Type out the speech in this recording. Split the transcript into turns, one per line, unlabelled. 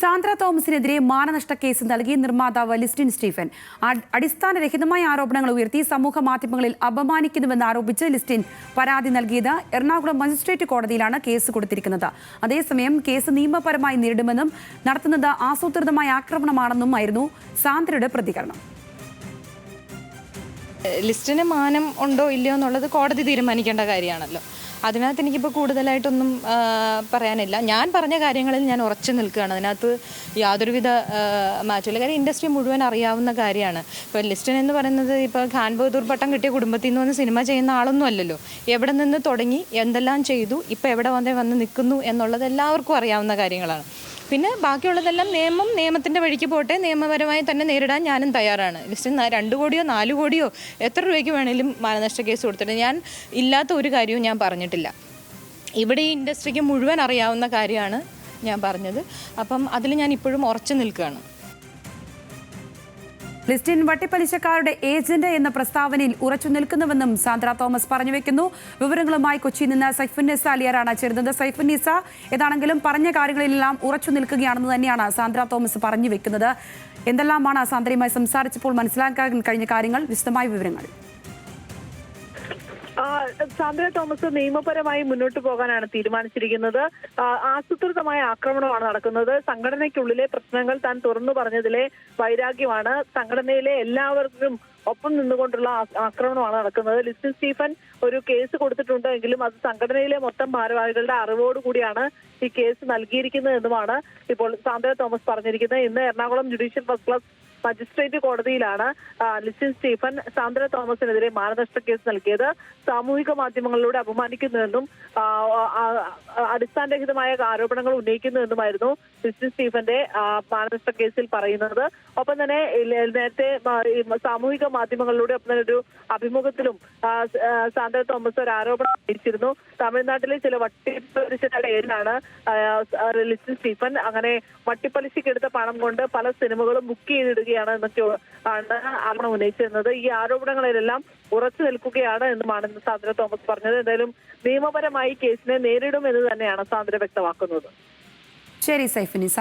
Sandra തോമസിനെതിരെ മാനനഷ്ട case നൽകി നിർമ്മാതാവ് Listin Stephen. അടിസ്ഥാനരഹിതമായ ആരോപണങ്ങൾ ഉയർത്തി സമൂഹ മാധ്യമങ്ങളിൽ അപമാനിക്കുന്നുവെന്ന് ആരോപിച്ച് ലിസ്റ്റിൻ പരാതി നൽകിയത് എറണാകുളം മജിസ്ട്രേറ്റ് കോടതിയിലാണ് കേസ് കൊടുത്തിരിക്കുന്നത്. അതേസമയം കേസ് നിയമപരമായി നേരിടുമെന്നും നടത്തുന്നത് ആസൂത്രിതമായ ആക്രമണമാണെന്നുമായിരുന്നു സാന്ദ്രയുടെ പ്രതികരണം.
ലിസ്റ്റിന് മാനം ഉണ്ടോ ഇല്ലയോ എന്നുള്ളത് കോടതി തീരുമാനിക്കേണ്ട കാര്യമാണല്ലോ. അതിനകത്ത് എനിക്കിപ്പോൾ കൂടുതലായിട്ടൊന്നും പറയാനില്ല. ഞാൻ പറഞ്ഞ കാര്യങ്ങളിൽ ഞാൻ ഉറച്ചു നിൽക്കുകയാണ്. അതിനകത്ത് യാതൊരുവിധ മാറ്റമില്ല. കാര്യം ഇൻഡസ്ട്രി മുഴുവൻ അറിയാവുന്ന കാര്യമാണ്. ഇപ്പോൾ ലിസ്റ്റിൻ എന്ന് പറയുന്നത് ഇപ്പോൾ ഖാൻ ബഹദൂർ പട്ടം കിട്ടിയ കുടുംബത്തിൽ നിന്ന് വന്ന് സിനിമ ചെയ്യുന്ന ആളൊന്നും അല്ലല്ലോ. എവിടെ നിന്ന് തുടങ്ങി എന്തെല്ലാം ചെയ്തു ഇപ്പോൾ എവിടെ വന്ന് നിൽക്കുന്നു എന്നുള്ളത് എല്ലാവർക്കും അറിയാവുന്ന കാര്യങ്ങളാണ്. പിന്നെ ബാക്കിയുള്ളതെല്ലാം നിയമത്തിൻ്റെ വഴിക്ക് പോട്ടെ, നിയമപരമായി തന്നെ നേരിടാൻ ഞാനും തയ്യാറാണ്. ലിസ്റ്റിൻ 2 കോടിയോ 4 കോടിയോ എത്ര രൂപയ്ക്ക് വേണമെങ്കിലും മാനനഷ്ട കേസ് കൊടുത്തിട്ട് ഞാൻ ഇല്ലാത്ത ഒരു കാര്യവും ഞാൻ പറഞ്ഞിട്ടില്ല. ഇവിടെ ഈ ഇൻഡസ്ട്രിക്ക് മുഴുവൻ അറിയാവുന്ന കാര്യമാണ് ഞാൻ പറഞ്ഞത്. അപ്പം അതിൽ ഞാൻ ഇപ്പോഴും ഉറച്ചു നിൽക്കുകയാണ്.
ലിസ്റ്റിൻ വട്ടിപ്പലിശക്കാരുടെ ഏജന്റ് എന്ന പ്രസ്താവനയിൽ ഉറച്ചു നിൽക്കുന്നുവെന്നും സാന്ദ്ര തോമസ് പറഞ്ഞു വെക്കുന്നു. വിവരങ്ങളുമായി കൊച്ചിയിൽ നിന്ന് സൈഫുന്നിസ അലിയാറാണ് ചേരുന്നത്. സൈഫുന്നിസ, ഏതാണെങ്കിലും പറഞ്ഞ കാര്യങ്ങളിലെല്ലാം ഉറച്ചു നിൽക്കുകയാണെന്ന് തന്നെയാണ് സാന്ദ്ര തോമസ് പറഞ്ഞു വെക്കുന്നത്. എന്തെല്ലാമാണ് സാന്ദ്രയുമായി സംസാരിച്ചപ്പോൾ മനസ്സിലാക്കാൻ കഴിഞ്ഞ കാര്യങ്ങൾ? വിശദമായ വിവരങ്ങൾ.
സാന്ദ്ര തോമസ് നിയമപരമായി മുന്നോട്ട് പോകാനാണ് തീരുമാനിച്ചിരിക്കുന്നത്. ആസൂത്രിതമായ ആക്രമണമാണ് നടക്കുന്നത്. സംഘടനയ്ക്കുള്ളിലെ പ്രശ്നങ്ങൾ താൻ തുറന്നു പറഞ്ഞതിലെ വൈരാഗ്യമാണ്. സംഘടനയിലെ എല്ലാവർക്കും ഒപ്പം നിന്നുകൊണ്ടുള്ള ആക്രമണമാണ് നടക്കുന്നത്. ലിസ്റ്റിൻ സ്റ്റീഫൻ ഒരു കേസ് കൊടുത്തിട്ടുണ്ട് എങ്കിലും അത് സംഘടനയിലെ മൊത്തം ഭാരവാഹികളുടെ അറിവോടുകൂടിയാണ് ഈ കേസ് നൽകിയിരിക്കുന്നത് എന്നുമാണ് ഇപ്പോൾ സാന്ദ്ര തോമസ് പറഞ്ഞിരിക്കുന്നത്. ഇന്ന് Ernakulam judicial first class magistrate കോടതിയിലാണ് ലിസ്റ്റിൻ സ്റ്റീഫൻ സാന്ദ്ര തോമസിനെതിരെ മാനനഷ്ട കേസ് നൽകിയത്. സാമൂഹിക മാധ്യമങ്ങളിലൂടെ അപമാനിക്കുന്നുവെന്നും അടിസ്ഥാനരഹിതമായ ആരോപണങ്ങൾ ഉന്നയിക്കുന്നുവെന്നുമായിരുന്നു ലിസ്റ്റിൻ സ്റ്റീഫന്റെ മാനനഷ്ട കേസിൽ പറയുന്നത്. ഒപ്പം തന്നെ നേരത്തെ സാമൂഹിക മാധ്യമങ്ങളിലൂടെ ഒപ്പം തന്നെ ഒരു അഭിമുഖത്തിലും സാന്ദ്ര തോമസ് ഒരു ആരോപണം ഉന്നയിച്ചിരുന്നു. തമിഴ്നാട്ടിലെ ചില വട്ടിപ്പലിശയുടെ പേരിലാണ് ലിസ്റ്റിൻ സ്റ്റീഫൻ അങ്ങനെ വട്ടിപ്പലിശക്കെടുത്ത പണം കൊണ്ട് പല സിനിമകളും ബുക്ക് ചെയ്തിടുകയാണ് എന്നൊക്കെ ആണ് ആരോപണം ഉന്നയിച്ചിരുന്നത്. ഈ ആരോപണങ്ങളിലെല്ലാം ഉറച്ചു നിൽക്കുകയാണ് എന്നുമാണ് സാന്ദ്ര തോമസ് പറഞ്ഞത്. എന്തായാലും നിയമപരമായി കേസിനെ നേരിടും എന്ന് തന്നെയാണ് സാന്ദ്ര വ്യക്തമാക്കുന്നത്.
ശരി സൈഫുന്നിസ.